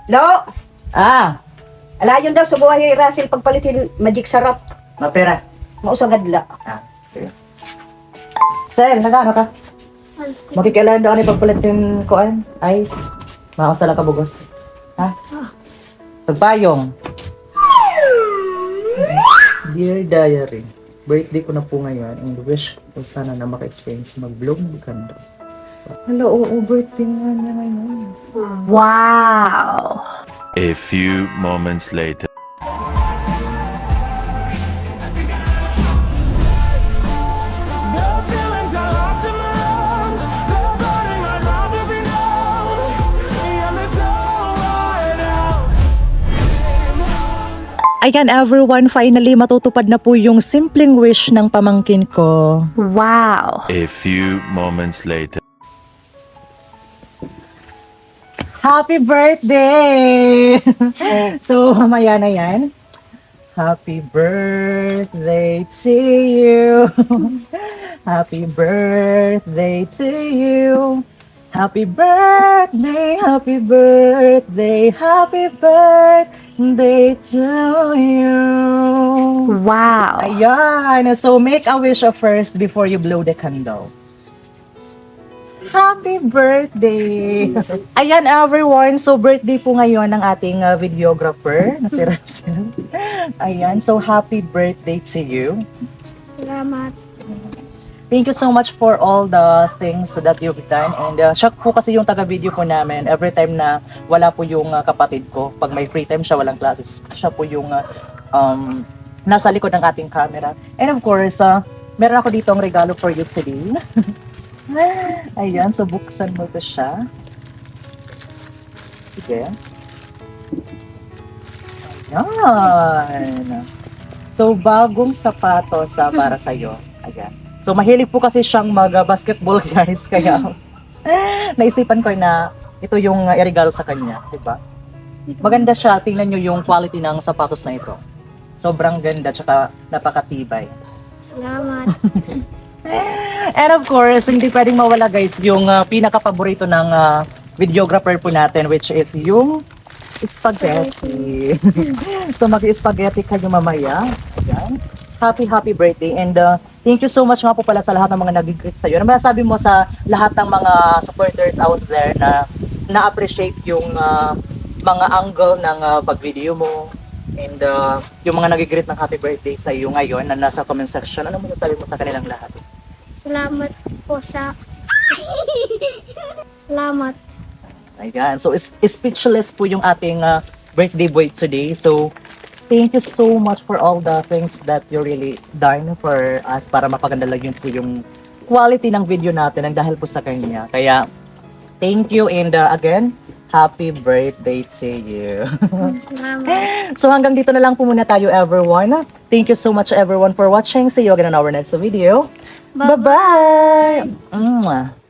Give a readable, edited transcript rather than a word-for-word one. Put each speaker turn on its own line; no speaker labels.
Lo,
Ah,
alayon daw sa buhay Russell pagpalitin magic sarap.
mapera.
Mausagadla.
Ah, sige. Sir, nagano ka? Makikailan daw ni pagpalitin koan? Ice. Maos lang ka bugos. Ha? Pagpayong. Dear Diary, birthday ko na po ngayon and wish ko sana na maka-experience mag-vlog maganda. Hello, oo, birthday nga niya ngayon.
Wow!
A few moments later.
Ayan everyone, finally matutupad na po yung simpleng wish ng pamangkin ko.
Wow!
A few moments later.
Happy birthday! So, mamaya na yan. Happy birthday to you. Happy birthday to you. Happy birthday, happy birthday, happy birthday to you.
Wow!
Ayan. So, make a wish first before you blow the candle. Happy birthday! Ayan everyone, so birthday po ngayon ng ating videographer na si Russell. Ayan, so happy birthday to you.
Salamat.
Thank you so much for all the things that you've done. And siya po kasi yung taga-video po namin. Every time na wala po yung kapatid ko, pag may free time siya, walang classes, siya po yung nasa likod ng ating camera. And of course, meron ako dito ang regalo for you today. Ayan, so buksan mo to siya. Sige. Ayan. So, bagong sapatos para sa'yo. Ayan. So, mahilig po kasi siyang mag-basketball, guys. Kaya, naisipan ko na ito yung iregalo sa kanya. Diba? Maganda siya. Tingnan nyo yung quality ng sapatos na ito. Sobrang ganda, tsaka napakatibay.
Salamat.
And of course, hindi pwedeng mawala guys yung pinaka-paborito ng videographer po natin, which is yung spaghetti. So mag-spaghetti kayo mamaya. Ayan. Happy birthday and thank you so much nga po pala sa lahat ng mga nag-greet sa'yo. Ano masasabi mo sa lahat ng mga supporters out there na na-appreciate yung mga angle ng pag-video mo and yung mga nag-greet ng happy birthday sa iyo ngayon na nasa comment section? Ano masasabi mo sa kanilang lahat?
Salamat po sa... Salamat.
Ayan. So, speechless po yung ating birthday boy today. So, thank you so much for all the things that you really done for us para mapaganda lang yun po yung quality ng video natin ang dahil po sa kanya. Kaya, thank you and again, happy birthday to you.
Salamat.
So, hanggang dito na lang po muna tayo everyone. Thank you so much everyone for watching. See you again on our next video.
Bye-bye.
Bye-bye! Mwah.